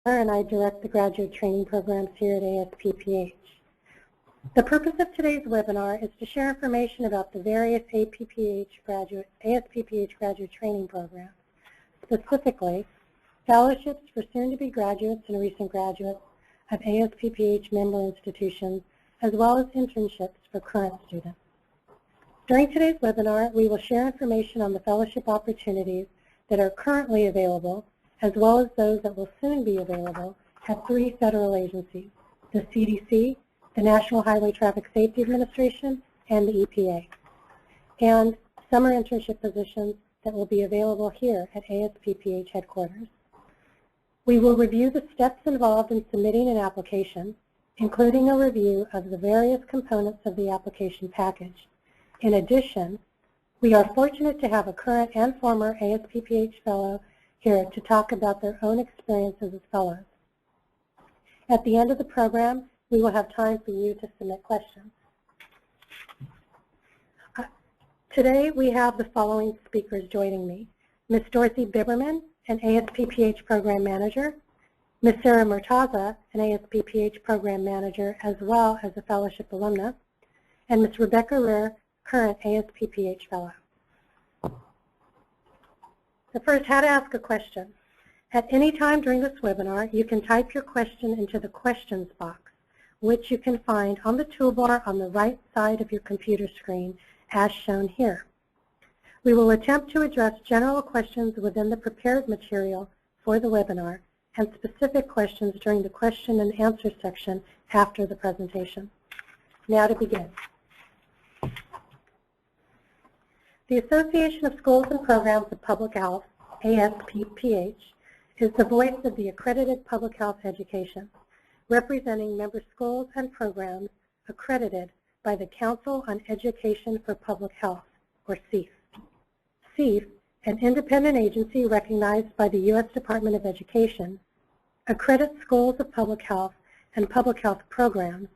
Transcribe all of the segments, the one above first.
and I direct the graduate training programs here at ASPPH. The purpose of today's webinar is to share information about the various ASPPH graduate training programs, specifically fellowships for soon-to-be graduates and recent graduates of ASPPH member institutions, as well as internships for current students. During today's webinar, we will share information on the fellowship opportunities that are currently available, as well as those that will soon be available at 3 federal agencies, the CDC, the National Highway Traffic Safety Administration, and the EPA, and summer internship positions that will be available here at ASPPH headquarters. We will review the steps involved in submitting an application, including a review of the various components of the application package. In addition, we are fortunate to have a current and former ASPPH fellow here to talk about their own experiences as fellows. At the end of the program, we will have time for you to submit questions. Today, we have the following speakers joining me: Ms. Dorothy Biberman, an ASPPH Program Manager, Ms. Sarah Murtaza, an ASPPH Program Manager as well as a fellowship alumna, and Ms. Rebecca Rehr, current ASPPH Fellow. So first, how to ask a question. At any time during this webinar, you can type your question into the questions box, which you can find on the toolbar on the right side of your computer screen, as shown here. We will attempt to address general questions within the prepared material for the webinar and specific questions during the question and answer section after the presentation. Now to begin. The Association of Schools and Programs of Public Health, ASPPH, is the voice of the accredited public health education, representing member schools and programs accredited by the Council on Education for Public Health, or CEF. CEF, an independent agency recognized by the U.S. Department of Education, accredits schools of public health and public health programs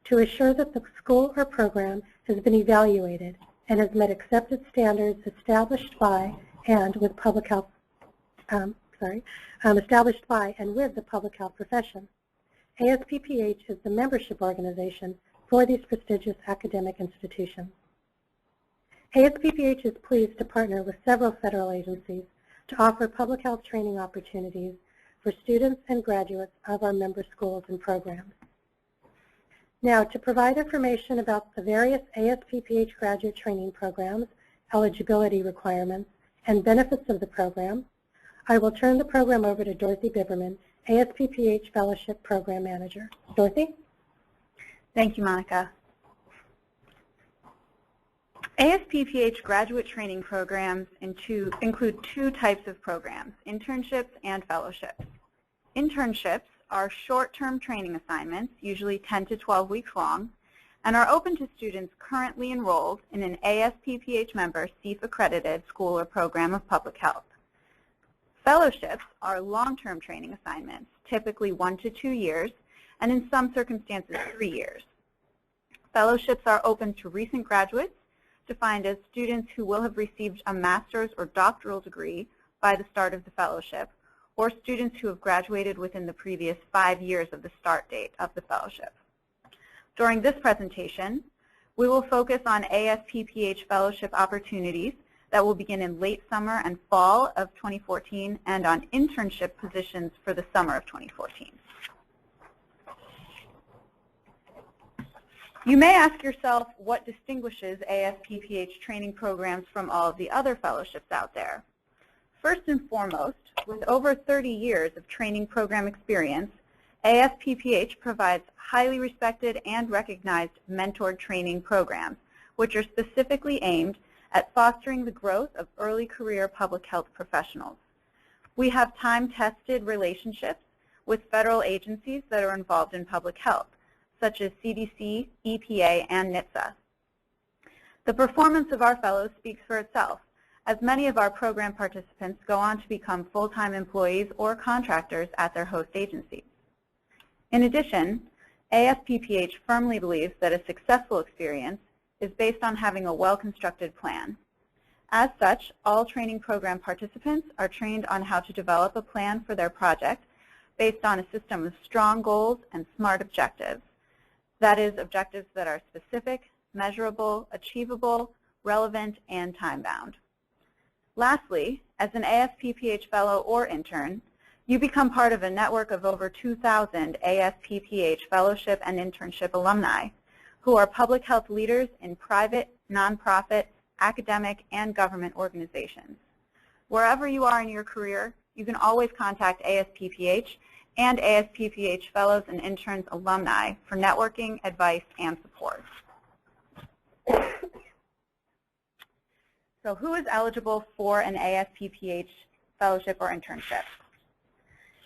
to assure that the school or program has been evaluated and has met accepted standards established by and with public health, established by and with the public health profession. ASPPH is the membership organization for these prestigious academic institutions. ASPPH is pleased to partner with several federal agencies to offer public health training opportunities for students and graduates of our member schools and programs. Now, to provide information about the various ASPPH graduate training programs, eligibility requirements, and benefits of the program, I will turn the program over to Dorothy Biberman, ASPPH Fellowship Program Manager. Dorothy? Thank you, Monica. ASPPH graduate training programs include 2 types of programs, internships and fellowships. Internships are short-term training assignments, usually 10 to 12 weeks long, and are open to students currently enrolled in an ASPPH member CEF-accredited school or program of public health. Fellowships are long-term training assignments, typically 1 to 2 years, and in some circumstances 3 years. Fellowships are open to recent graduates, defined as students who will have received a master's or doctoral degree by the start of the fellowship, or students who have graduated within the previous 5 years of the start date of the fellowship. During this presentation, we will focus on ASPPH fellowship opportunities that will begin in late summer and fall of 2014 and on internship positions for the summer of 2014. You may ask yourself what distinguishes ASPPH training programs from all of the other fellowships out there. First and foremost, with over 30 years of training program experience, ASPPH provides highly respected and recognized mentored training programs, which are specifically aimed at fostering the growth of early career public health professionals. We have time-tested relationships with federal agencies that are involved in public health, such as CDC, EPA, and NHTSA. The performance of our fellows speaks for itself, as many of our program participants go on to become full-time employees or contractors at their host agencies. In addition, ASPPH firmly believes that a successful experience is based on having a well-constructed plan. As such, all training program participants are trained on how to develop a plan for their project based on a system of strong goals and SMART objectives. That is, objectives that are specific, measurable, achievable, relevant, and time-bound. Lastly, as an ASPPH fellow or intern, you become part of a network of over 2,000 ASPPH fellowship and internship alumni who are public health leaders in private, nonprofit, academic, and government organizations. Wherever you are in your career, you can always contact ASPPH and ASPPH fellows and interns alumni for networking, advice, and support. So who is eligible for an ASPPH fellowship or internship?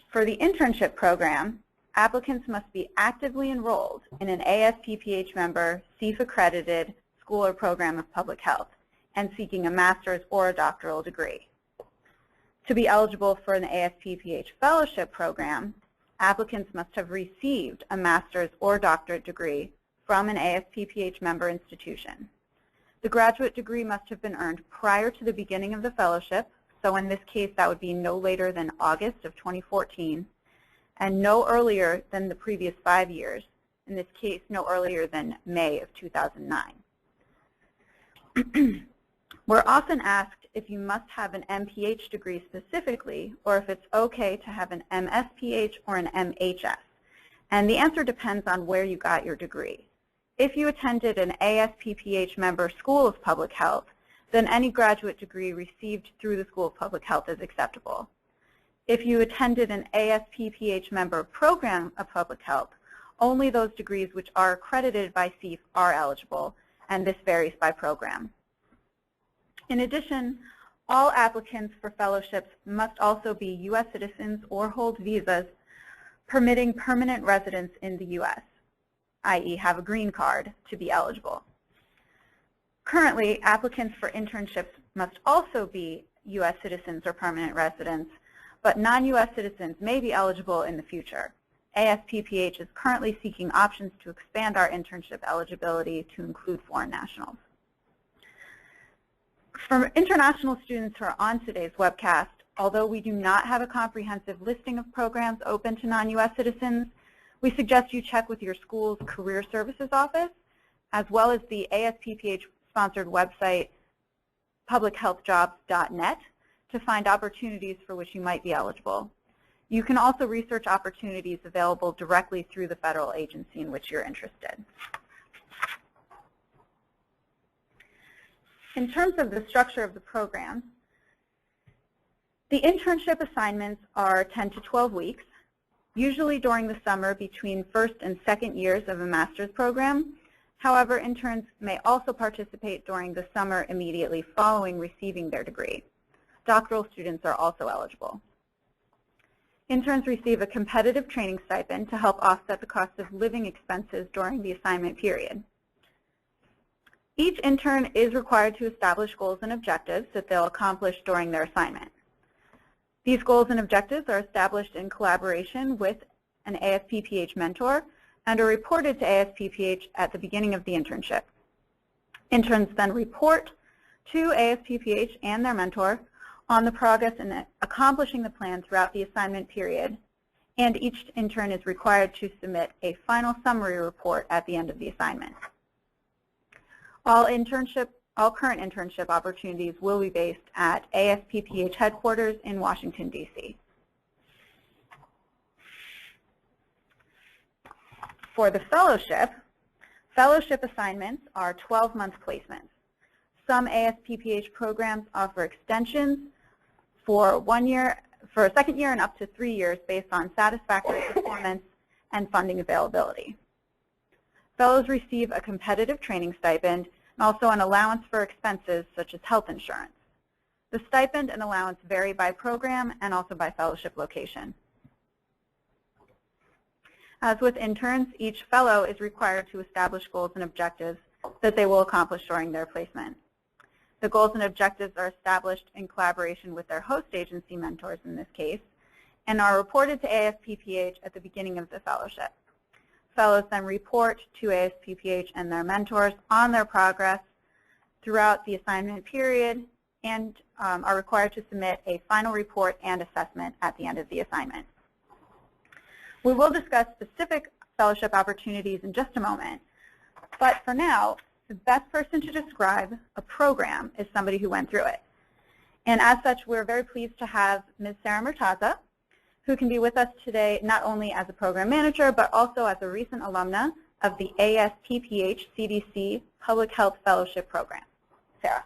For the internship program, applicants must be actively enrolled in an ASPPH member, CEIF-accredited school or program of public health and seeking a master's or a doctoral degree. To be eligible for an ASPPH fellowship program, applicants must have received a master's or doctorate degree from an ASPPH member institution. The graduate degree must have been earned prior to the beginning of the fellowship, so in this case that would be no later than August of 2014, and no earlier than the previous 5 years, in this case no earlier than May of 2009. We're often asked if you must have an MPH degree specifically, or if it's okay to have an MSPH or an MHS. And the answer depends on where you got your degree. If you attended an ASPPH member School of Public Health, then any graduate degree received through the School of Public Health is acceptable. If you attended an ASPPH member Program of Public Health, only those degrees which are accredited by CEIF are eligible, and this varies by program. In addition, all applicants for fellowships must also be U.S. citizens or hold visas permitting permanent residence in the U.S., i.e. have a green card to be eligible. Currently, applicants for internships must also be U.S. citizens or permanent residents, but non-U.S. citizens may be eligible in the future. ASPPH is currently seeking options to expand our internship eligibility to include foreign nationals. For international students who are on today's webcast, although we do not have a comprehensive listing of programs open to non-U.S. citizens, we suggest you check with your school's Career Services Office, as well as the ASPPH-sponsored website, publichealthjobs.net, to find opportunities for which you might be eligible. You can also research opportunities available directly through the federal agency in which you're interested. In terms of the structure of the program, the internship assignments are 10 to 12 weeks, usually during the summer between first and second years of a master's program. However, interns may also participate during the summer immediately following receiving their degree. Doctoral students are also eligible. Interns receive a competitive training stipend to help offset the cost of living expenses during the assignment period. Each intern is required to establish goals and objectives that they'll accomplish during their assignment. These goals and objectives are established in collaboration with an ASPPH mentor and are reported to ASPPH at the beginning of the internship. Interns then report to ASPPH and their mentor on the progress in accomplishing the plan throughout the assignment period, and each intern is required to submit a final summary report at the end of the assignment. All current internship opportunities will be based at ASPPH headquarters in Washington, D.C. For the fellowship assignments are 12-month placements. Some ASPPH programs offer extensions for 1 year, for a second year and up to 3 years based on satisfactory performance and funding availability. Fellows receive a competitive training stipend and also an allowance for expenses such as health insurance. The stipend and allowance vary by program and also by fellowship location. As with interns, each fellow is required to establish goals and objectives that they will accomplish during their placement. The goals and objectives are established in collaboration with their host agency mentors in this case, and are reported to ASPPH at the beginning of the fellowship. Fellows then report to ASPPH and their mentors on their progress throughout the assignment period and are required to submit a final report and assessment at the end of the assignment. We will discuss specific fellowship opportunities in just a moment, but for now, the best person to describe a program is somebody who went through it. And as such, we're very pleased to have Ms. Sarah Murtaza, who can be with us today not only as a program manager, but also as a recent alumna of the ASPPH CDC Public Health Fellowship Program. Sarah.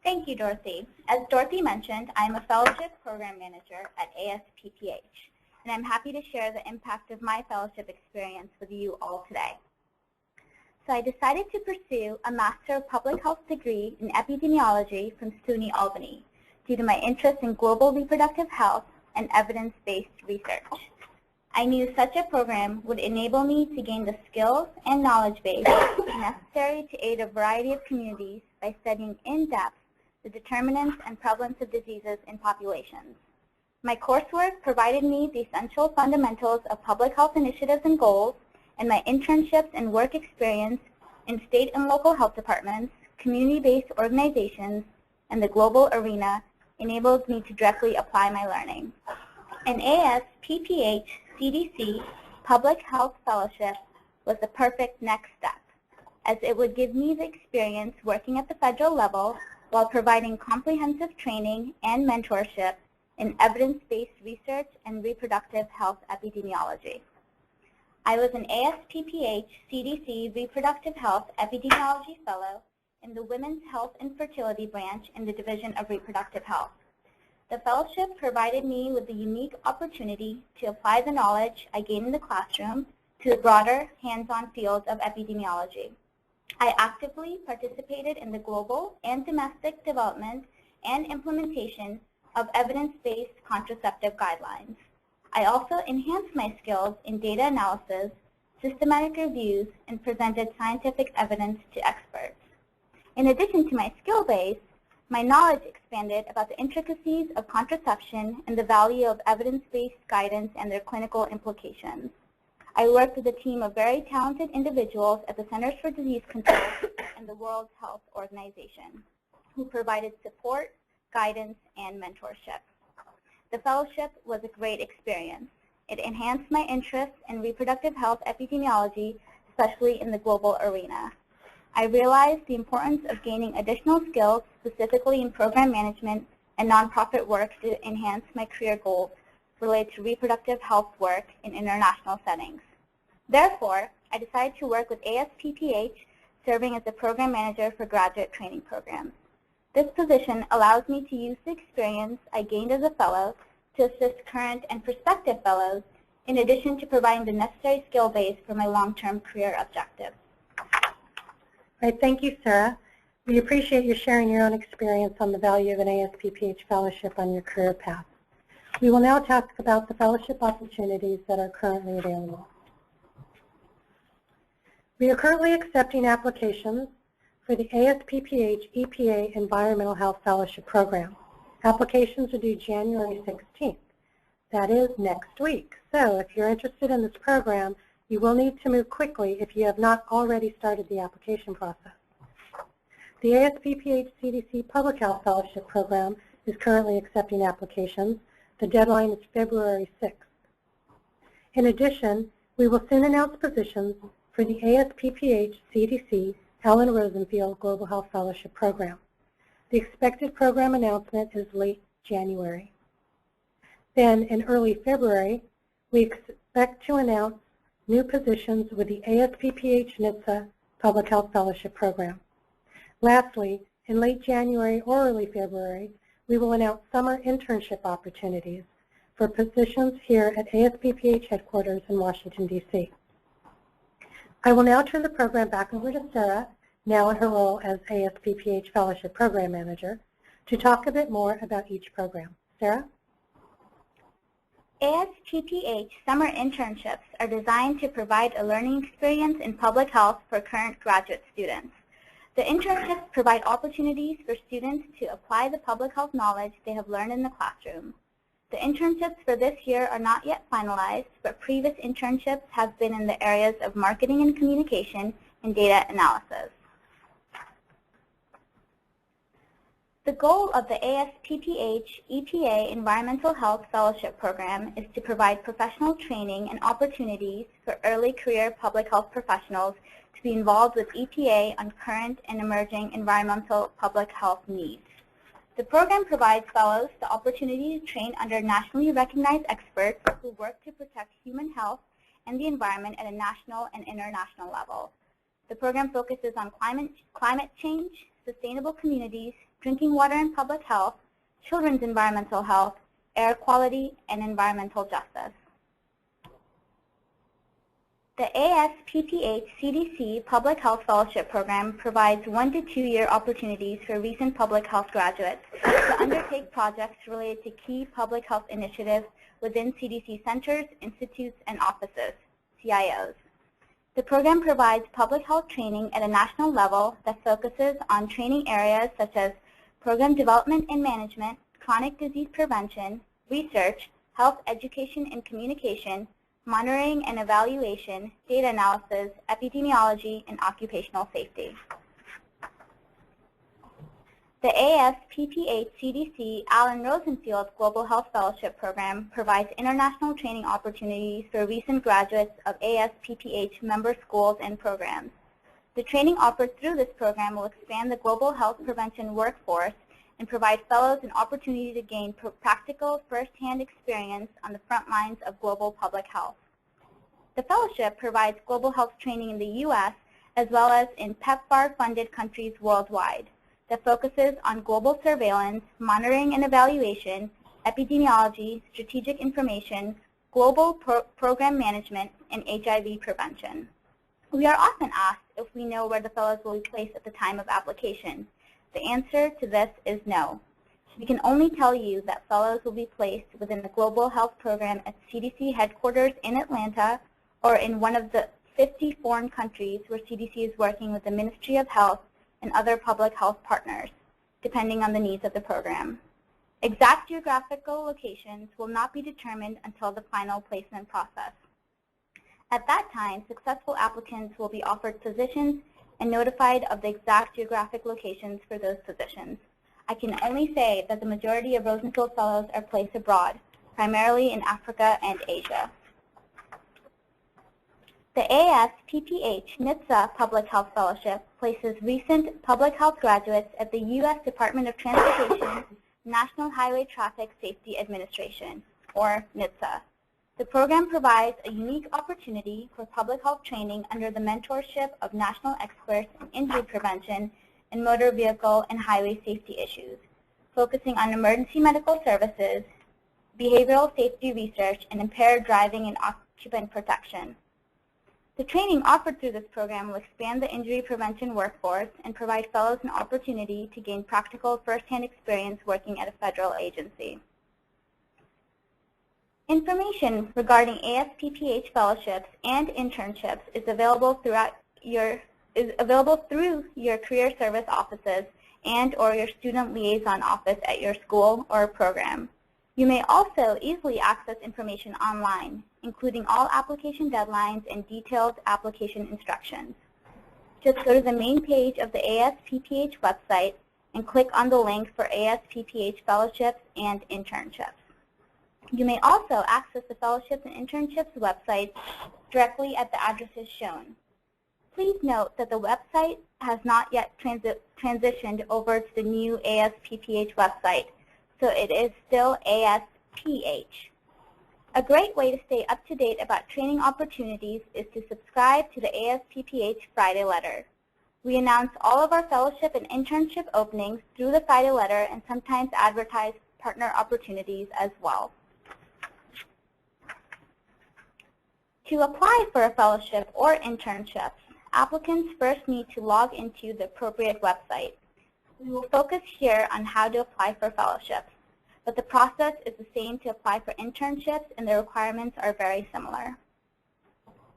Thank you, Dorothy. As Dorothy mentioned, I am a fellowship program manager at ASPPH, and I'm happy to share the impact of my fellowship experience with you all today. So I decided to pursue a Master of Public Health degree in epidemiology from SUNY Albany due to my interest in global reproductive health and evidence-based research. I knew such a program would enable me to gain the skills and knowledge base necessary to aid a variety of communities by studying in depth the determinants and prevalence of diseases in populations. My coursework provided me the essential fundamentals of public health initiatives and goals, and my internships and work experience in state and local health departments, community-based organizations, and the global arena enabled me to directly apply my learning. An ASPPH CDC Public Health Fellowship was the perfect next step, as it would give me the experience working at the federal level while providing comprehensive training and mentorship in evidence-based research and reproductive health epidemiology. I was an ASPPH CDC Reproductive Health Epidemiology Fellow in the Women's Health and Fertility Branch in the Division of Reproductive Health. The fellowship provided me with the unique opportunity to apply the knowledge I gained in the classroom to the broader hands-on field of epidemiology. I actively participated in the global and domestic development and implementation of evidence-based contraceptive guidelines. I also enhanced my skills in data analysis, systematic reviews, and presented scientific evidence to experts. In addition to my skill base, my knowledge expanded about the intricacies of contraception and the value of evidence-based guidance and their clinical implications. I worked with a team of very talented individuals at the Centers for Disease Control and the World Health Organization, who provided support, guidance, and mentorship. The fellowship was a great experience. It enhanced my interest in reproductive health epidemiology, especially in the global arena. I realized the importance of gaining additional skills, specifically in program management and nonprofit work, to enhance my career goals related to reproductive health work in international settings. Therefore, I decided to work with ASPPH, serving as the program manager for graduate training programs. This position allows me to use the experience I gained as a fellow to assist current and prospective fellows, in addition to providing the necessary skill base for my long-term career objectives. All right, thank you, Sarah. We appreciate you sharing your own experience on the value of an ASPPH fellowship on your career path. We will now talk about the fellowship opportunities that are currently available. We are currently accepting applications for the ASPPH EPA Environmental Health Fellowship Program. Applications are due January 16th. That is next week. So if you're interested in this program, you will need to move quickly if you have not already started the application process. The ASPPH CDC Public Health Fellowship Program is currently accepting applications. The deadline is February 6th. In addition, we will soon announce positions for the ASPPH CDC Ellen Rosenfield Global Health Fellowship Program. The expected program announcement is late January. Then, in early February, we expect to announce new positions with the ASPPH NHTSA Public Health Fellowship Program. Lastly, in late January or early February, we will announce summer internship opportunities for positions here at ASPPH headquarters in Washington, D.C. I will now turn the program back over to Sarah, now in her role as ASPPH Fellowship Program Manager, to talk a bit more about each program. Sarah? ASPPH summer internships are designed to provide a learning experience in public health for current graduate students. The internships provide opportunities for students to apply the public health knowledge they have learned in the classroom. The internships for this year are not yet finalized, but previous internships have been in the areas of marketing and communication and data analysis. The goal of the ASPPH EPA Environmental Health Fellowship Program is to provide professional training and opportunities for early career public health professionals to be involved with EPA on current and emerging environmental public health needs. The program provides fellows the opportunity to train under nationally recognized experts who work to protect human health and the environment at a national and international level. The program focuses on climate change, sustainable communities, drinking water and public health, children's environmental health, air quality, and environmental justice. The ASPPH CDC Public Health Fellowship Program provides 1 to 2 year opportunities for recent public health graduates to undertake projects related to key public health initiatives within CDC centers, institutes, and offices, CIOs. The program provides public health training at a national level that focuses on training areas such as program development and management, chronic disease prevention, research, health education and communication, monitoring and evaluation, data analysis, epidemiology, and occupational safety. The ASPPH CDC Allen Rosenfield Global Health Fellowship Program provides international training opportunities for recent graduates of ASPPH member schools and programs. The training offered through this program will expand the global health prevention workforce and provide fellows an opportunity to gain practical, first-hand experience on the front lines of global public health. The fellowship provides global health training in the U.S. as well as in PEPFAR-funded countries worldwide that focuses on global surveillance, monitoring and evaluation, epidemiology, strategic information, global program management, and HIV prevention. We are often asked if we know where the fellows will be placed at the time of application. The answer to this is no. We can only tell you that fellows will be placed within the Global Health Program at CDC headquarters in Atlanta or in one of the 50 foreign countries where CDC is working with the Ministry of Health and other public health partners, depending on the needs of the program. Exact geographical locations will not be determined until the final placement process. At that time, successful applicants will be offered positions and notified of the exact geographic locations for those positions. I can only say that the majority of Rosenfield Fellows are placed abroad, primarily in Africa and Asia. The ASPPH NHTSA Public Health Fellowship places recent public health graduates at the U.S. Department of Transportation National Highway Traffic Safety Administration, or NHTSA. The program provides a unique opportunity for public health training under the mentorship of national experts in injury prevention and motor vehicle and highway safety issues, focusing on emergency medical services, behavioral safety research, and impaired driving and occupant protection. The training offered through this program will expand the injury prevention workforce and provide fellows an opportunity to gain practical first-hand experience working at a federal agency. Information regarding ASPPH fellowships and internships is available through your career service offices and or your student liaison office at your school or program. You may also easily access information online, including all application deadlines and detailed application instructions. Just go to the main page of the ASPPH website and click on the link for ASPPH fellowships and internships. You may also access the fellowships and internships websites directly at the addresses shown. Please note that the website has not yet transitioned over to the new ASPPH website, so it is still ASPH. A great way to stay up to date about training opportunities is to subscribe to the ASPPH Friday Letter. We announce all of our fellowship and internship openings through the Friday Letter and sometimes advertise partner opportunities as well. To apply for a fellowship or internship, applicants first need to log into the appropriate website. We will focus here on how to apply for fellowships, but the process is the same to apply for internships and the requirements are very similar.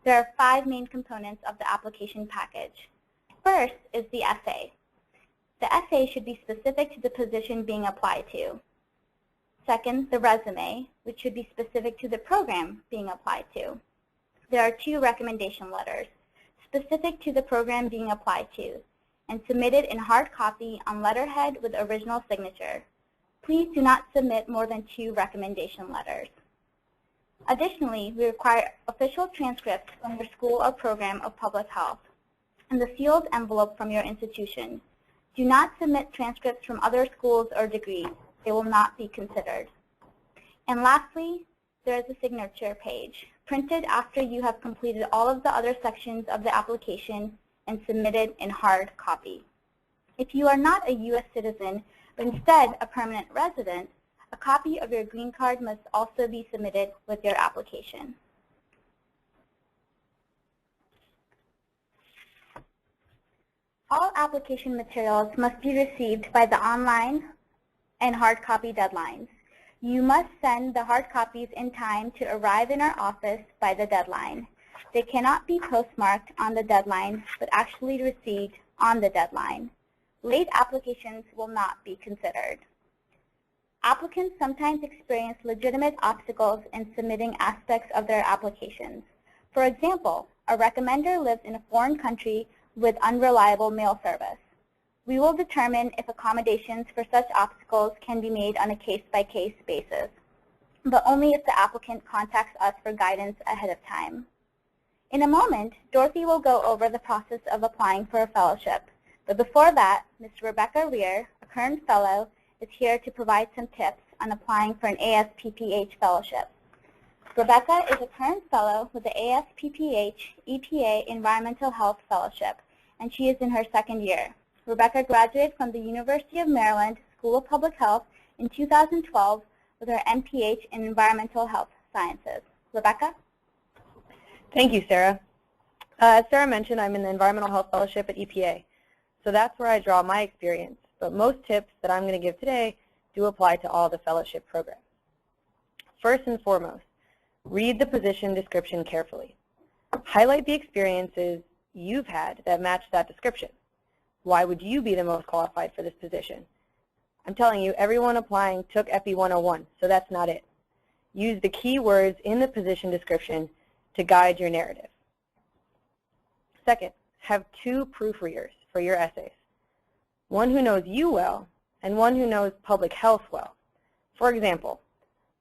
There are 5 main components of the application package. First is the essay. The essay should be specific to the position being applied to. Second, the resume, which should be specific to the program being applied to. There are 2 recommendation letters, specific to the program being applied to. and submitted in hard copy on letterhead with original signature. Please do not submit more than 2 recommendation letters. Additionally, we require official transcripts from your school or program of public health and the sealed envelope from your institution. Do not submit transcripts from other schools or degrees. They will not be considered. And lastly, there is a signature page, printed after you have completed all of the other sections of the application and submitted in hard copy. If you are not a U.S. citizen, but instead a permanent resident, a copy of your green card must also be submitted with your application. All application materials must be received by the online and hard copy deadlines. You must send the hard copies in time to arrive in our office by the deadline. They cannot be postmarked on the deadline, but actually received on the deadline. Late applications will not be considered. Applicants sometimes experience legitimate obstacles in submitting aspects of their applications. For example, a recommender lives in a foreign country with unreliable mail service. We will determine if accommodations for such obstacles can be made on a case-by-case basis, but only if the applicant contacts us for guidance ahead of time. In a moment, Dorothy will go over the process of applying for a fellowship, but before that, Ms. Rebecca Rear, a current fellow, is here to provide some tips on applying for an ASPPH fellowship. Rebecca is a current fellow with the ASPPH EPA Environmental Health Fellowship, and she is in her 2nd year. Rebecca graduated from the University of Maryland School of Public Health in 2012 with her MPH in Environmental Health Sciences. Rebecca? Thank you, Sarah. As Sarah mentioned, I'm in the Environmental Health Fellowship at EPA, so that's where I draw my experience. But most tips that I'm going to give today do apply to all the fellowship programs. First and foremost, read the position description carefully. Highlight the experiences you've had that match that description. Why would you be the most qualified for this position? I'm telling you, everyone applying took EPI 101, so that's not it. Use the key words in the position description to guide your narrative. Second, have 2 proofreaders for your essays. One who knows you well and one who knows public health well. For example,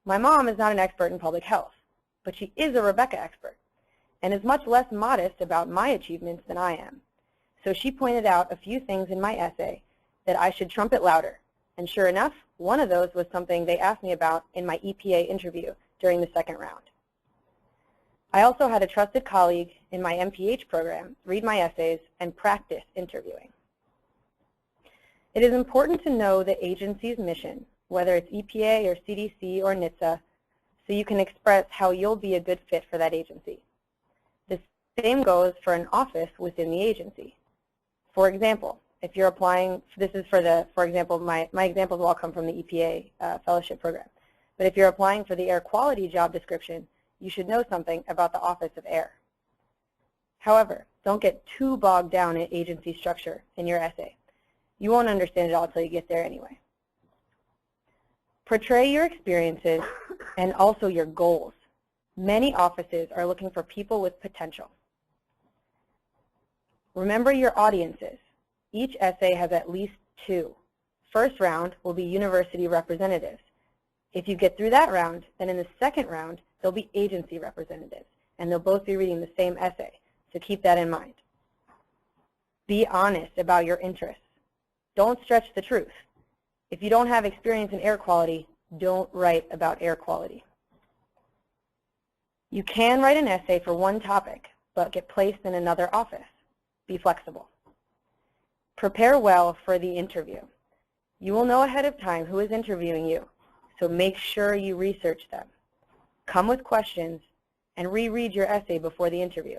my mom is not an expert in public health, but she is a Rebecca expert and is much less modest about my achievements than I am. So she pointed out a few things in my essay that I should trumpet louder. And sure enough, one of those was something they asked me about in my EPA interview during the 2nd round. I also had a trusted colleague in my MPH program read my essays and practice interviewing. It is important to know the agency's mission, whether it's EPA or CDC or NHTSA, so you can express how you'll be a good fit for that agency. The same goes for an office within the agency. For example, if you're applying, this is for example, my examples will all come from the EPA fellowship program. But if you're applying for the air quality job description, you should know something about the Office of Air. However, don't get too bogged down in agency structure in your essay. You won't understand it all until you get there anyway. Portray your experiences and also your goals. Many offices are looking for people with potential. Remember your audiences. Each essay has at least 2. First round will be university representatives. If you get through that round, then in the 2nd round, there'll be agency representatives, and they'll both be reading the same essay, so keep that in mind. Be honest about your interests. Don't stretch the truth. If you don't have experience in air quality, don't write about air quality. You can write an essay for one topic, but get placed in another office. Be flexible. Prepare well for the interview. You will know ahead of time who is interviewing you, so make sure you research them. Come with questions and reread your essay before the interview.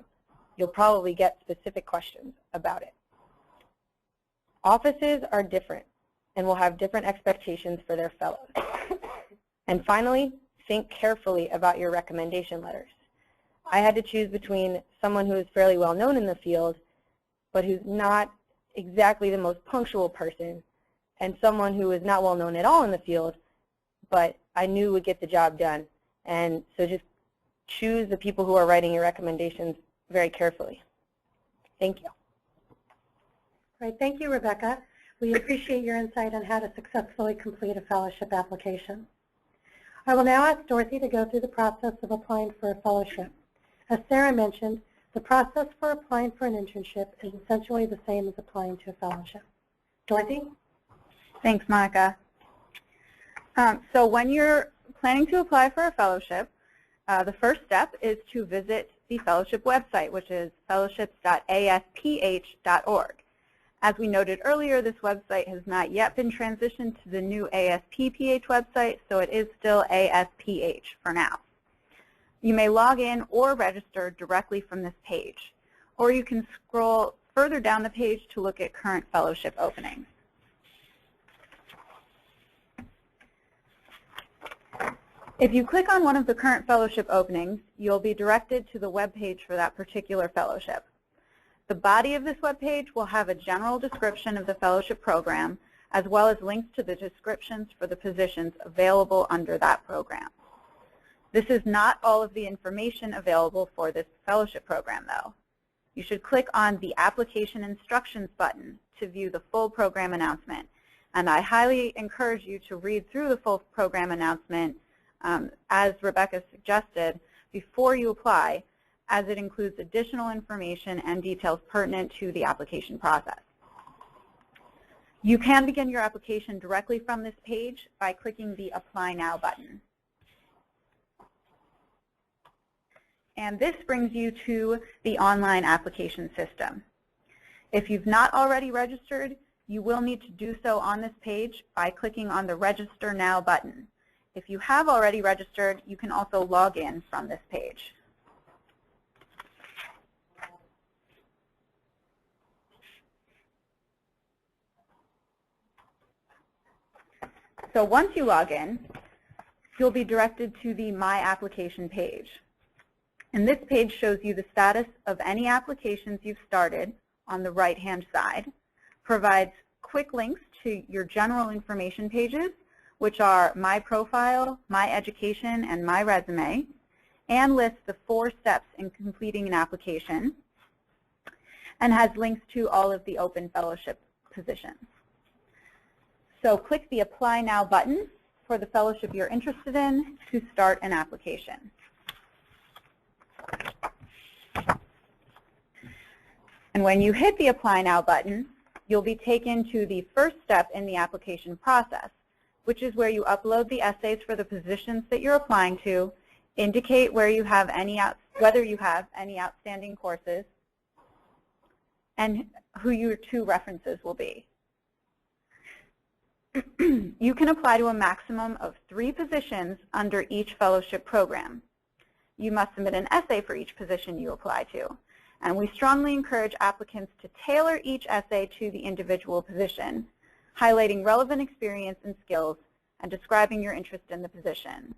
You'll probably get specific questions about it. Offices are different and will have different expectations for their fellows. And finally, think carefully about your recommendation letters. I had to choose between someone who is fairly well known in the field, but who's not exactly the most punctual person, and someone who is not well known at all in the field, but I knew would get the job done. And so just choose the people who are writing your recommendations very carefully. Thank you. Right, thank you, Rebecca. We appreciate your insight on how to successfully complete a fellowship application. I will now ask Dorothy to go through the process of applying for a fellowship. As Sarah mentioned, the process for applying for an internship is essentially the same as applying to a fellowship. Dorothy? Thanks, Monica. So when you're planning to apply for a fellowship, the first step is to visit the fellowship website, which is fellowships.aspph.org. As we noted earlier, this website has not yet been transitioned to the new ASPPH website, so it is still ASPH for now. You may log in or register directly from this page, or you can scroll further down the page to look at current fellowship openings. If you click on one of the current fellowship openings, you'll be directed to the web page for that particular fellowship. The body of this web page will have a general description of the fellowship program, as well as links to the descriptions for the positions available under that program. This is not all of the information available for this fellowship program, though. You should click on the Application Instructions button to view the full program announcement, and I highly encourage you to read through the full program announcement as Rebecca suggested, before you apply, as it includes additional information and details pertinent to the application process. You can begin your application directly from this page by clicking the Apply Now button. And this brings you to the online application system. If you've not already registered, you will need to do so on this page by clicking on the Register Now button. If you have already registered, you can also log in from this page. So once you log in, you'll be directed to the My Application page. And this page shows you the status of any applications you've started on the right-hand side, provides quick links to your general information pages, which are My Profile, My Education, and My Resume, and lists the 4 steps in completing an application, and has links to all of the open fellowship positions. So click the Apply Now button for the fellowship you're interested in to start an application. And when you hit the Apply Now button, you'll be taken to the first step in the application process, which is where you upload the essays for the positions that you're applying to, indicate whether you have any outstanding courses, and who your 2 references will be. You can apply to a maximum of 3 positions under each fellowship program. You must submit an essay for each position you apply to, and we strongly encourage applicants to tailor each essay to the individual position, highlighting relevant experience and skills, and describing your interest in the position.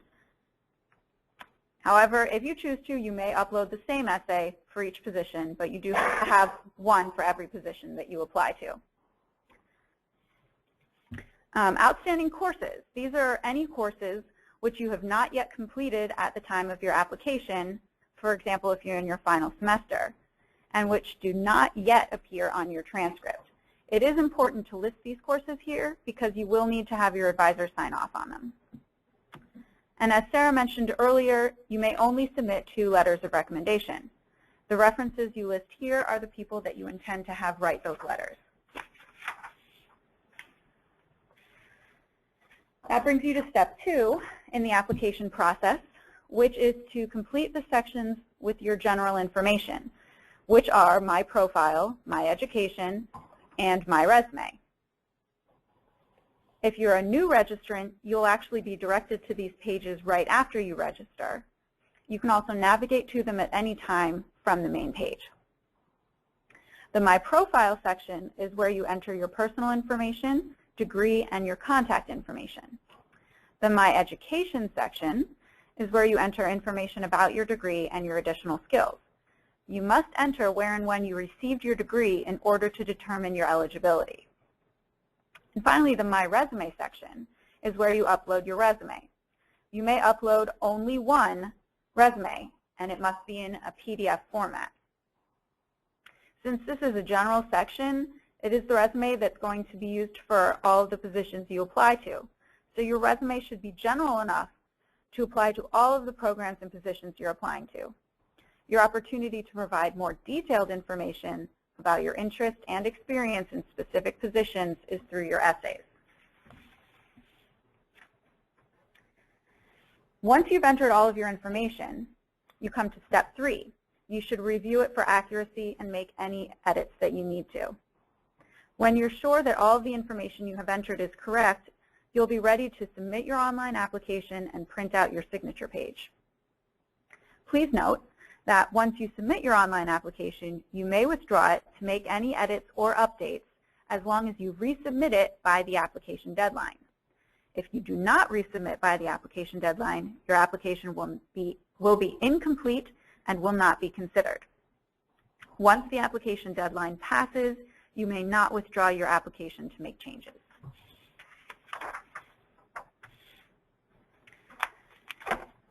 However, if you choose to, you may upload the same essay for each position, but you do have to have one for every position that you apply to. Outstanding courses. These are any courses which you have not yet completed at the time of your application, for example, if you're in your final semester, and which do not yet appear on your transcript. It is important to list these courses here because you will need to have your advisor sign off on them. And as Sarah mentioned earlier, you may only submit 2 letters of recommendation. The references you list here are the people that you intend to have write those letters. That brings you to step 2 in the application process, which is to complete the sections with your general information, which are My Profile, My Education, and My Resume. If you're a new registrant, you'll actually be directed to these pages right after you register. You can also navigate to them at any time from the main page. The My Profile section is where you enter your personal information, degree, and your contact information. The My Education section is where you enter information about your degree and your additional skills. You must enter where and when you received your degree in order to determine your eligibility. And finally, the My Resume section is where you upload your resume. You may upload only one resume, and it must be in a PDF format. Since this is a general section, It is the resume that's going to be used for all of the positions you apply to. So your resume should be general enough to apply to all of the programs and positions you're applying to. Your opportunity to provide more detailed information about your interest and experience in specific positions is through your essays. Once you've entered all of your information, you come to step 3. You should review it for accuracy and make any edits that you need to. When you're sure that all of the information you have entered is correct, you'll be ready to submit your online application and print out your signature page. Please note that once you submit your online application, you may withdraw it to make any edits or updates as long as you resubmit it by the application deadline. If you do not resubmit by the application deadline, your application will be incomplete and will not be considered. Once the application deadline passes, you may not withdraw your application to make changes.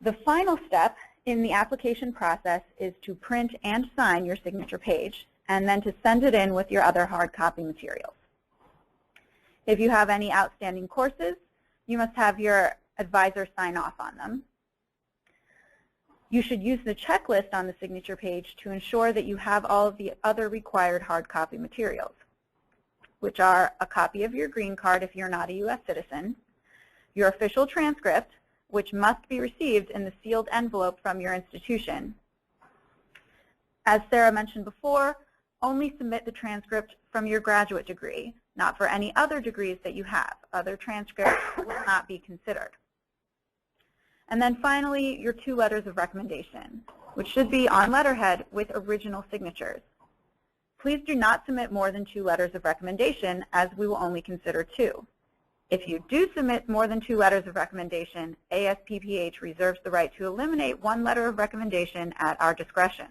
The final step in the application process is to print and sign your signature page and then to send it in with your other hard copy materials. If you have any outstanding courses, you must have your advisor sign off on them. You should use the checklist on the signature page to ensure that you have all of the other required hard copy materials, which are a copy of your green card if you're not a U.S. citizen, your official transcript, which must be received in the sealed envelope from your institution. As Sarah mentioned before, only submit the transcript from your graduate degree, not for any other degrees that you have. Other transcripts will not be considered. And then finally, your 2 letters of recommendation, which should be on letterhead with original signatures. Please do not submit more than 2 letters of recommendation, as we will only consider 2. If you do submit more than 2 letters of recommendation, ASPPH reserves the right to eliminate 1 letter of recommendation at our discretion.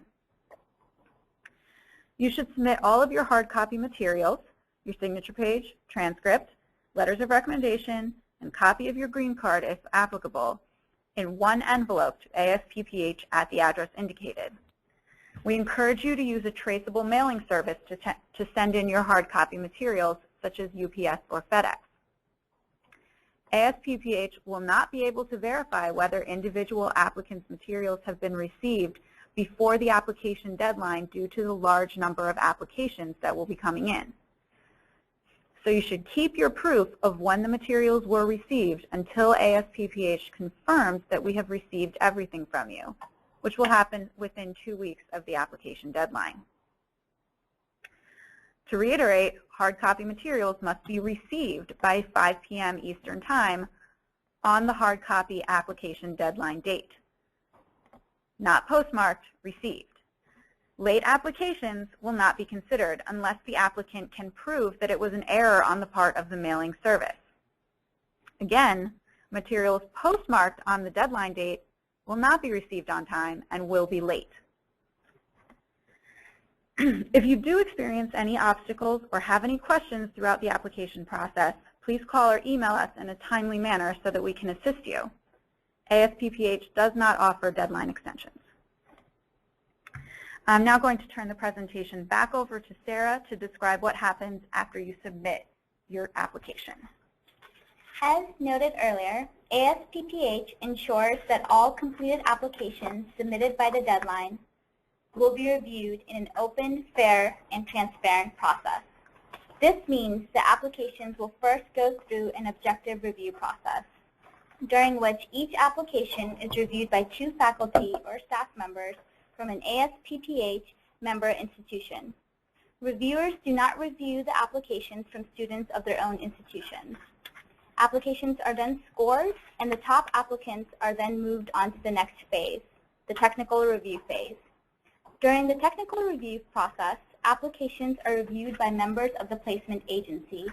You should submit all of your hard copy materials, your signature page, transcript, letters of recommendation, and copy of your green card, if applicable, in 1 envelope to ASPPH at the address indicated. We encourage you to use a traceable mailing service to send in your hard copy materials, such as UPS or FedEx. ASPPH will not be able to verify whether individual applicants' materials have been received before the application deadline due to the large number of applications that will be coming in. So you should keep your proof of when the materials were received until ASPPH confirms that we have received everything from you, which will happen within 2 weeks of the application deadline. To reiterate, hard copy materials must be received by 5 p.m. Eastern Time on the hard copy application deadline date. Not postmarked, received. Late applications will not be considered unless the applicant can prove that it was an error on the part of the mailing service. Again, materials postmarked on the deadline date will not be received on time and will be late. If you do experience any obstacles or have any questions throughout the application process, please call or email us in a timely manner so that we can assist you. ASPPH does not offer deadline extensions. I'm now going to turn the presentation back over to Sarah to describe what happens after you submit your application. As noted earlier, ASPPH ensures that all completed applications submitted by the deadline will be reviewed in an open, fair, and transparent process. This means the applications will first go through an objective review process, during which each application is reviewed by 2 faculty or staff members from an ASPPH member institution. Reviewers do not review the applications from students of their own institutions. Applications are then scored, and the top applicants are then moved on to the next phase, the technical review phase. During the technical review process, applications are reviewed by members of the placement agency,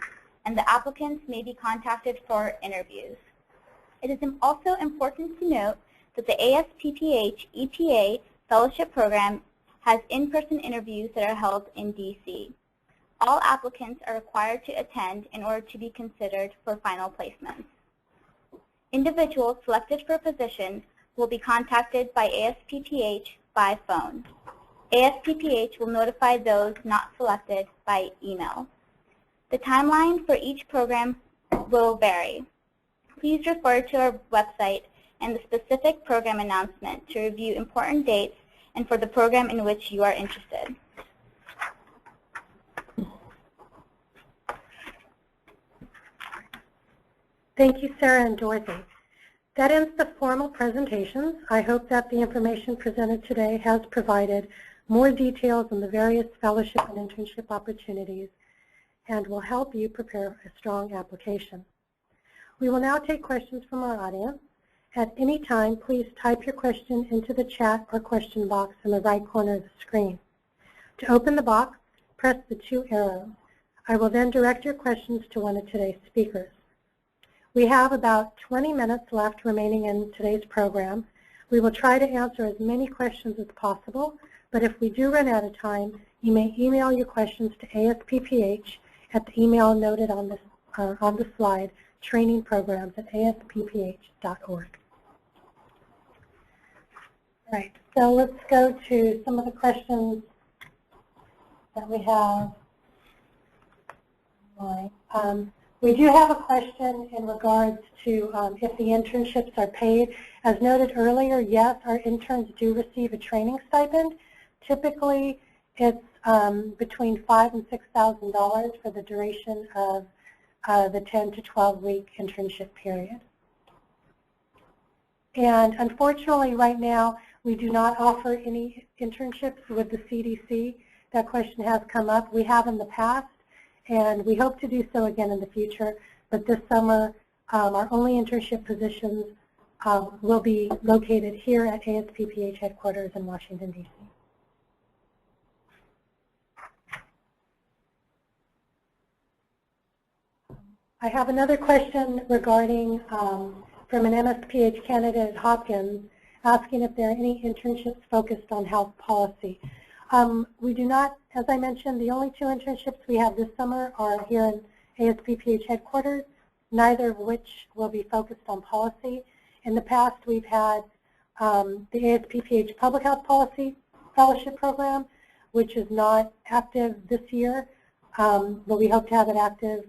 and the applicants may be contacted for interviews. It is also important to note that the ASPPH EPA Fellowship Program has in-person interviews that are held in D.C. All applicants are required to attend in order to be considered for final placements. Individuals selected for a position will be contacted by ASPPH by phone. ASPPH will notify those not selected by email. The timeline for each program will vary. Please refer to our website and the specific program announcement to review important dates and for the program in which you are interested. Thank you, Sarah and Dorothy. That ends the formal presentations. I hope that the information presented today has provided more details on the various fellowship and internship opportunities and will help you prepare a strong application. We will now take questions from our audience. At any time, please type your question into the chat or question box in the right corner of the screen. To open the box, press the 2 arrows. I will then direct your questions to one of today's speakers. We have about 20 minutes left remaining in today's program. We will try to answer as many questions as possible, but if we do run out of time, you may email your questions to ASPPH at the email noted on the slide, trainingprograms@asppph.org. All right, so let's go to some of the questions that we have. We do have a question in regards to if the internships are paid. As noted earlier, yes, our interns do receive a training stipend. Typically, it's between $5,000 and $6,000 for the duration of the 10 to 12-week internship period. And unfortunately, right now, we do not offer any internships with the CDC. That question has come up. We have in the past, and we hope to do so again in the future. But this summer, our only internship positions will be located here at ASPPH headquarters in Washington, D.C. I have another question regarding from an MSPH candidate at Hopkins asking if there are any internships focused on health policy. We do not, as I mentioned, the only 2 internships we have this summer are here in ASPPH headquarters, neither of which will be focused on policy. In the past, we've had the ASPPH Public Health Policy Fellowship Program, which is not active this year, but we hope to have it active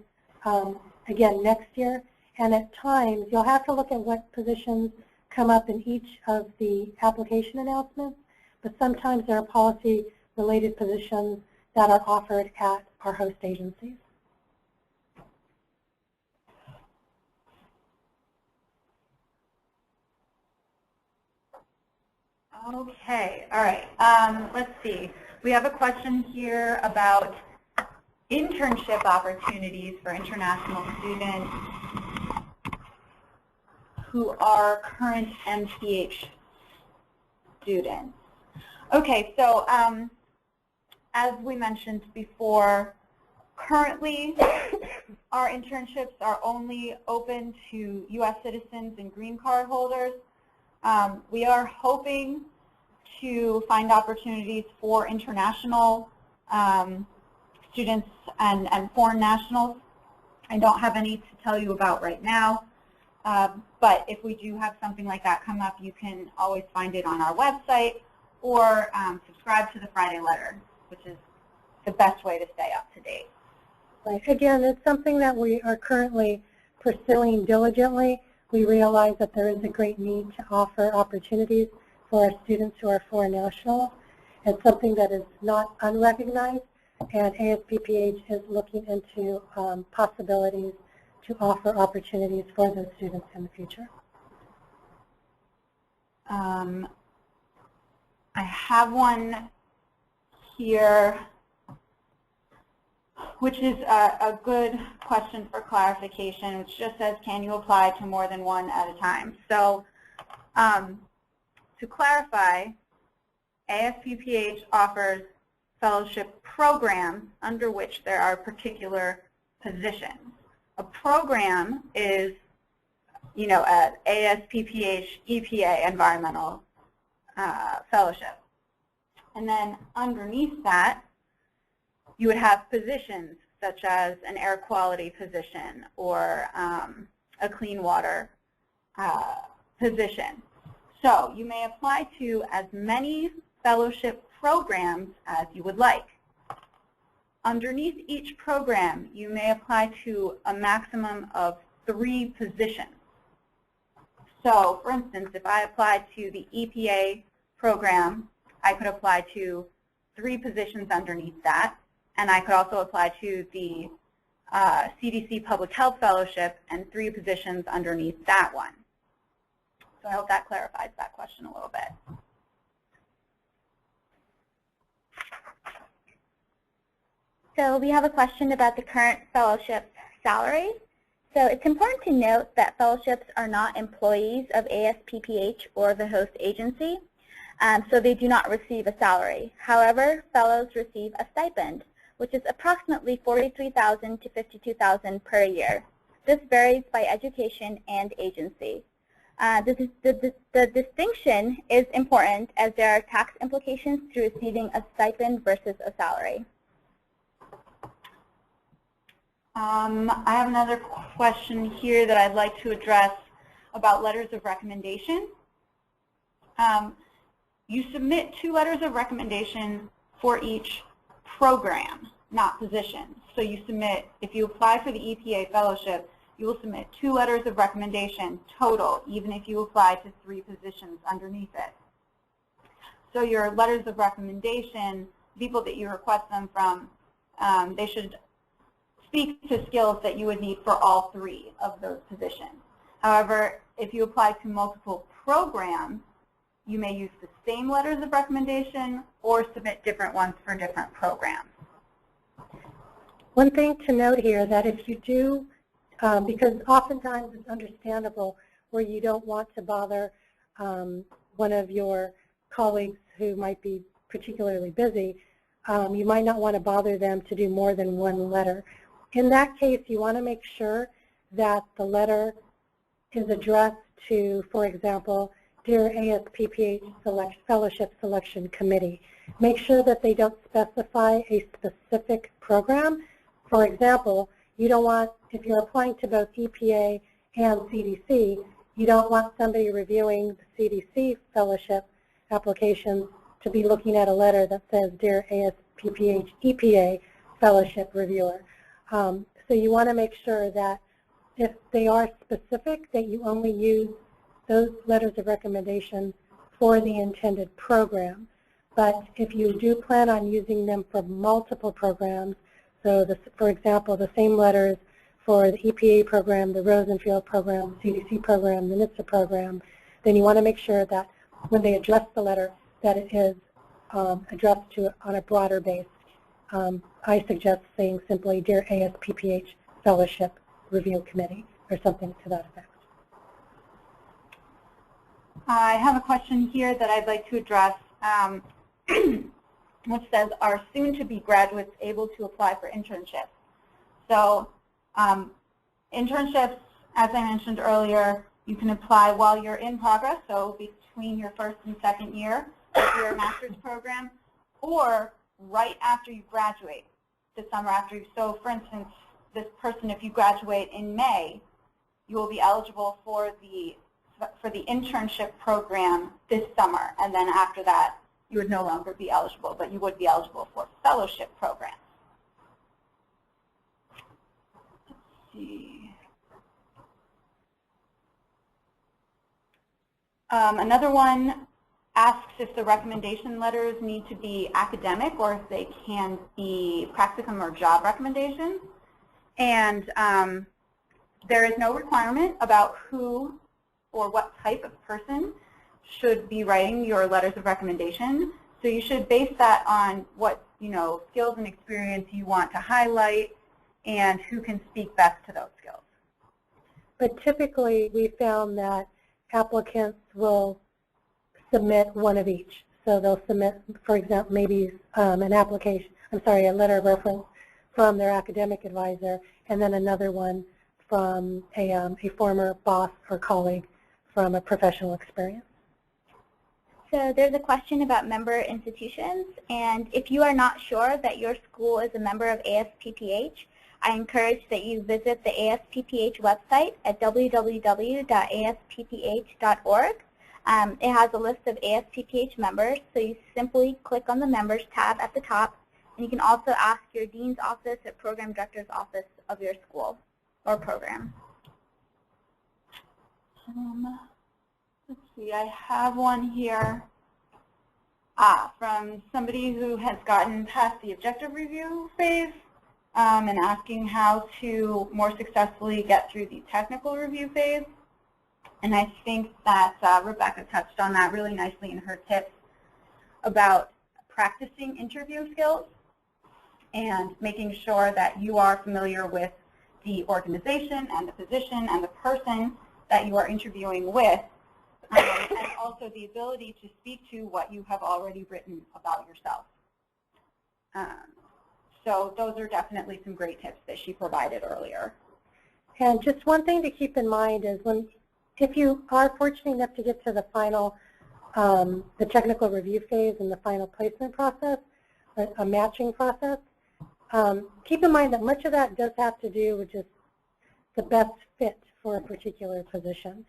again next year. And at times, you'll have to look at what positions come up in each of the application announcements, but sometimes there are policy-related positions that are offered at our host agencies. Okay, all right. Let's see. We have a question here about internship opportunities for international students who are current MPH students. Okay, so as we mentioned before, currently our internships are only open to U.S. citizens and green card holders. We are hoping to find opportunities for international students and foreign nationals. I don't have any to tell you about right now, but if we do have something like that come up, you can always find it on our website or subscribe to the Friday letter, which is the best way to stay up to date. Right. Again, it's something that we are currently pursuing diligently. We realize that there is a great need to offer opportunities for our students who are foreign nationals. It's something that is not unrecognized, and ASPPH is looking into possibilities to offer opportunities for those students in the future. I have one here, which is a good question for clarification, which just says, can you apply to more than one at a time? So to clarify, ASPPH offers fellowship programs under which there are particular positions. A program is, you know, an ASPPH EPA environmental fellowship. And then underneath that, you would have positions such as an air quality position or a clean water position. So you may apply to as many fellowship programs as you would like. Underneath each program, you may apply to a maximum of 3 positions. So, for instance, if I applied to the EPA program, I could apply to 3 positions underneath that, and I could also apply to the CDC Public Health Fellowship and 3 positions underneath that one. So I hope that clarifies that question a little bit. So we have a question about the current fellowship salary. So it's important to note that fellowships are not employees of ASPPH or the host agency, so they do not receive a salary. However, fellows receive a stipend, which is approximately $43,000 to $52,000 per year. This varies by education and agency. The distinction is important as there are tax implications to receiving a stipend versus a salary. I have another question here that I'd like to address about letters of recommendation. You submit 2 letters of recommendation for each program, not position. So you submit, if you apply for the EPA fellowship, you will submit 2 letters of recommendation total, even if you apply to 3 positions underneath it. So your letters of recommendation, people that you request them from, they should speak to skills that you would need for all 3 of those positions. However, if you apply to multiple programs, you may use the same letters of recommendation or submit different ones for different programs. One thing to note here that if you do, because oftentimes it's understandable where you don't want to bother one of your colleagues who might be particularly busy, you might not want to bother them to do more than 1 letter. In that case, you want to make sure that the letter is addressed to, for example, Dear ASPPH Fellowship Selection Committee. Make sure that they don't specify a specific program. For example, you don't want, if you're applying to both EPA and CDC, you don't want somebody reviewing the CDC fellowship applications to be looking at a letter that says, Dear ASPPH EPA Fellowship Reviewer. So you want to make sure that if they are specific, that you only use those letters of recommendation for the intended program. But if you do plan on using them for multiple programs, so for example, the same letters for the EPA program, the Rosenfield program, the CDC program, the NHTSA program, then you want to make sure that when they address the letter, that it is addressed to on a broader base. I suggest saying simply, Dear ASPPH Fellowship Review Committee, or something to that effect. I have a question here that I'd like to address, which says, are soon-to-be graduates able to apply for internships? So internships, as I mentioned earlier, you can apply while you're in progress, so between your 1st and 2nd year of your master's program, or right after you graduate, the summer after you. So for instance, this person, if you graduate in May, you will be eligible for the internship program this summer, and then after that you would no longer be eligible, but you would be eligible for fellowship programs. Let's see. Another one asks if the recommendation letters need to be academic or if they can be practicum or job recommendations. And there is no requirement about who or what type of person should be writing your letters of recommendation. So you should base that on what, skills and experience you want to highlight and who can speak best to those skills. But typically we found that applicants will submit one of each. So they'll submit, for example, maybe a letter of reference from their academic advisor, and then another one from a former boss or colleague from a professional experience. So there's a question about member institutions, and if you are not sure that your school is a member of ASPPH, I encourage that you visit the ASPPH website at www.asppph.org. It has a list of ASPPH members, so you simply click on the Members tab at the top, And you can also ask your dean's office or program director's office of your school or program. Let's see, I have one here from somebody who has gotten past the objective review phase and asking how to more successfully get through the technical review phase. And I think that Rebecca touched on that really nicely in her tips about practicing interview skills and making sure that you are familiar with the organization and the position and the person that you are interviewing with, and also the ability to speak to what you have already written about yourself. So those are definitely some great tips that she provided earlier. And just one thing to keep in mind is if you are fortunate enough to get to the final, the technical review phase and the final placement process, a matching process, keep in mind that much of that does have to do with just the best fit for a particular position.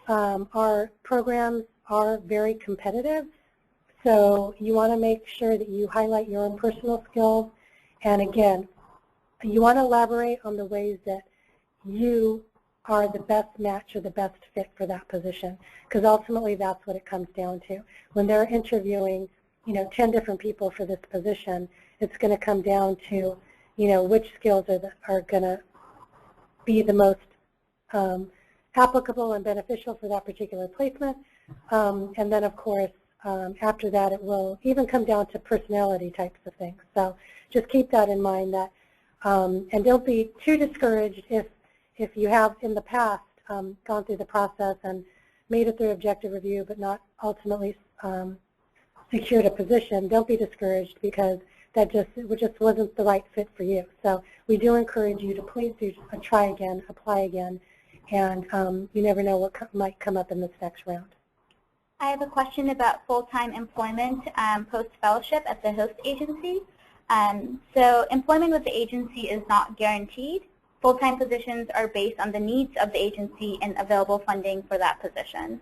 Our programs are very competitive, so you want to make sure that you highlight your own personal skills. And again, you want to elaborate on the ways that you are the best match or the best fit for that position, because ultimately that's what it comes down to. When they're interviewing, 10 different people for this position, it's going to come down to, which skills are going to be the most applicable and beneficial for that particular placement. And then, of course, after that, it will even come down to personality types of things. So just keep that in mind. That, and don't be too discouraged if you have in the past gone through the process and made it through objective review but not ultimately secured a position. Don't be discouraged because that just wasn't the right fit for you. So we do encourage you to please do try again, apply again, and you never know what might come up in this next round. I have a question about full-time employment post-fellowship at the host agency. So employment with the agency is not guaranteed. Full-time positions are based on the needs of the agency and available funding for that position.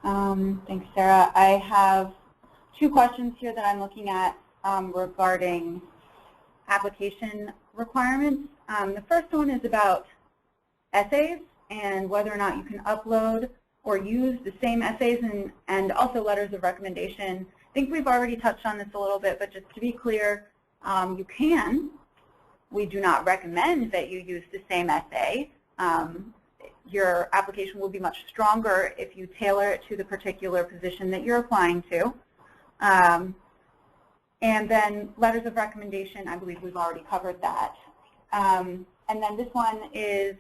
Thanks, Sarah. I have two questions here that I'm looking at regarding application requirements. The first one is about essays and whether or not you can upload or use the same essays and also letters of recommendation. I think we've already touched on this a little bit, but just to be clear, you can. We do not recommend that you use the same essay. Your application will be much stronger if you tailor it to the particular position that you're applying to. And then letters of recommendation, I believe we've already covered that. And then this one is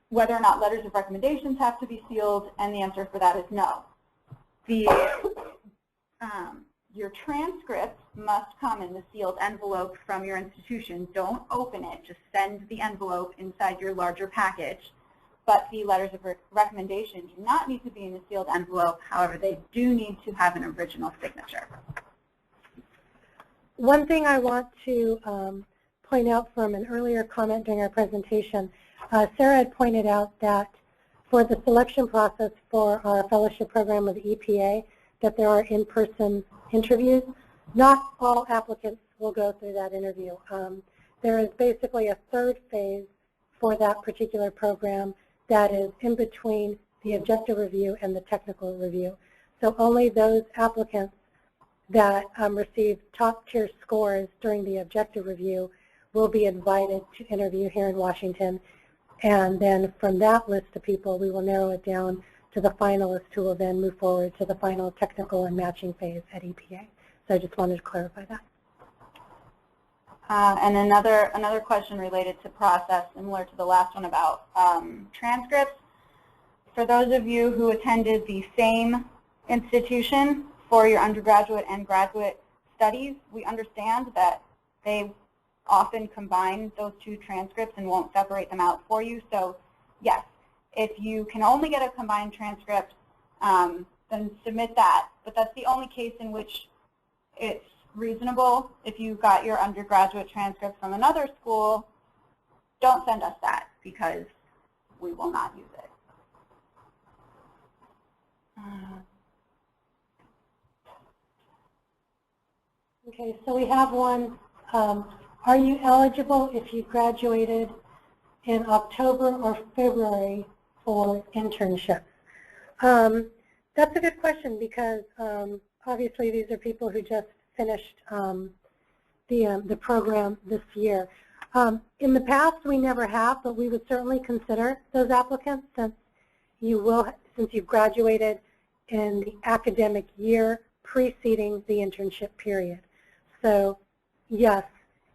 whether or not letters of recommendations have to be sealed, and the answer for that is no. Your transcript must come in the sealed envelope from your institution. Don't open it. Just send the envelope inside your larger package. But the letters of recommendation do not need to be in the sealed envelope. However, they do need to have an original signature. One thing I want to point out from an earlier comment during our presentation, Sarah had pointed out that for the selection process for our fellowship program with the EPA, that there are in-person interviews. Not all applicants will go through that interview. There is basically a third phase for that particular program that is in between the objective review and the technical review. So only those applicants that receive top-tier scores during the objective review will be invited to interview here in Washington. And then from that list of people, we will narrow it down to the finalists who will then move forward to the final technical and matching phase at EPA. So I just wanted to clarify that. And another question related to process, similar to the last one about transcripts. For those of you who attended the same institution for your undergraduate and graduate studies, we understand that they often combine those two transcripts and won't separate them out for you. So yes, if you can only get a combined transcript, then submit that. But that's the only case in which it's reasonable. If you got your undergraduate transcript from another school, don't send us that because we will not use it. Okay, so we have one. Are you eligible if you graduated in October or February for internship? That's a good question because obviously these are people who just finished the program this year. In the past, we never have, but we would certainly consider those applicants since you've graduated in the academic year preceding the internship period. So, yes,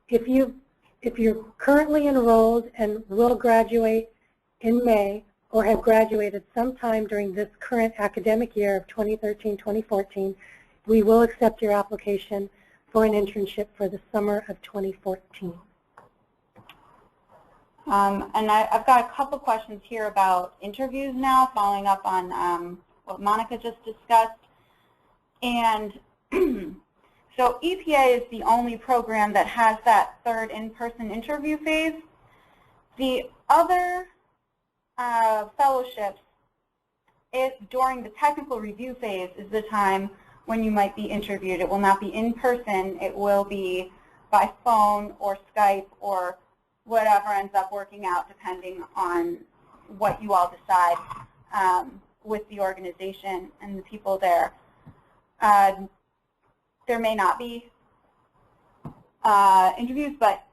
if you're currently enrolled and will graduate in May or have graduated sometime during this current academic year of 2013-2014, we will accept your application for an internship for the summer of 2014. And I've got a couple questions here about interviews now, following up on what Monica just discussed. And so EPA is the only program that has that third in-person interview phase. The other fellowships, during the technical review phase is the time when you might be interviewed. It will not be in person. It will be by phone or Skype or whatever ends up working out depending on what you all decide with the organization and the people there. There may not be interviews, but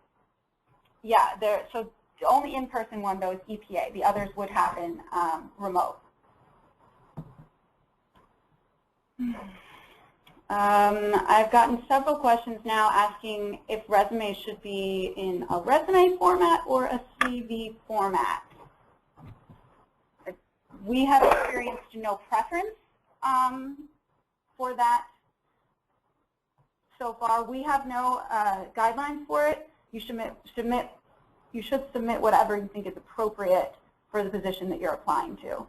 yeah, so the only in-person one, though, is EPA. The others would happen remote. I've gotten several questions now asking if resumes should be in a resume format or a CV format. We have experienced no preference for that so far. We have no guidelines for it. You should submit whatever you think is appropriate for the position that you're applying to.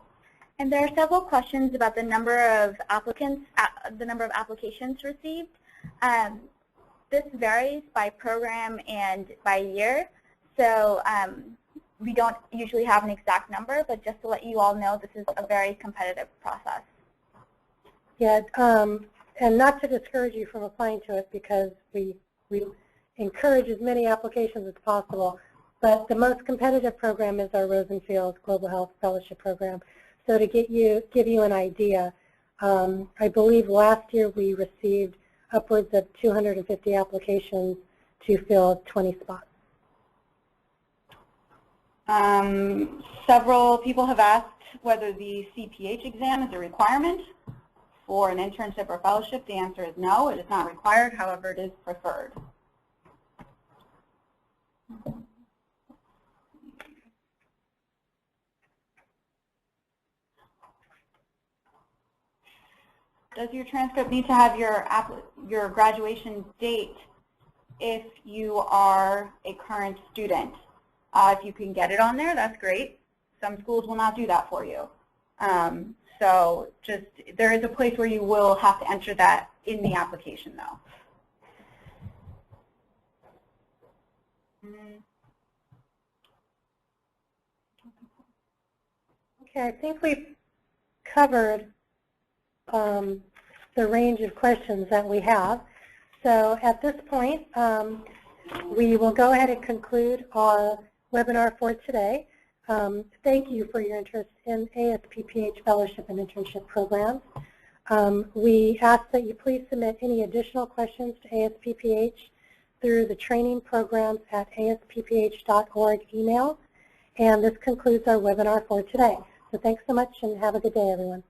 And there are several questions about the number of applicants, the number of applications received. This varies by program and by year, so we don't usually have an exact number, but just to let you all know, this is a very competitive process. Yeah, and not to discourage you from applying to it because we encourage as many applications as possible, but the most competitive program is our Rosenfield Global Health Fellowship Program. So to give you an idea, I believe last year we received upwards of 250 applications to fill 20 spots. Several people have asked whether the CPH exam is a requirement for an internship or fellowship. The answer is no, it is not required. However, it is preferred. Does your transcript need to have your graduation date if you are a current student? If you can get it on there, that's great. Some schools will not do that for you. So just there is a place where you will have to enter that in the application, though. Okay, I think we've covered the range of questions that we have. So at this point, we will go ahead and conclude our webinar for today. Thank you for your interest in ASPPH Fellowship and Internship Programs. We ask that you please submit any additional questions to ASPPH through the training programs at asppph.org email. And this concludes our webinar for today. So thanks so much and have a good day, everyone.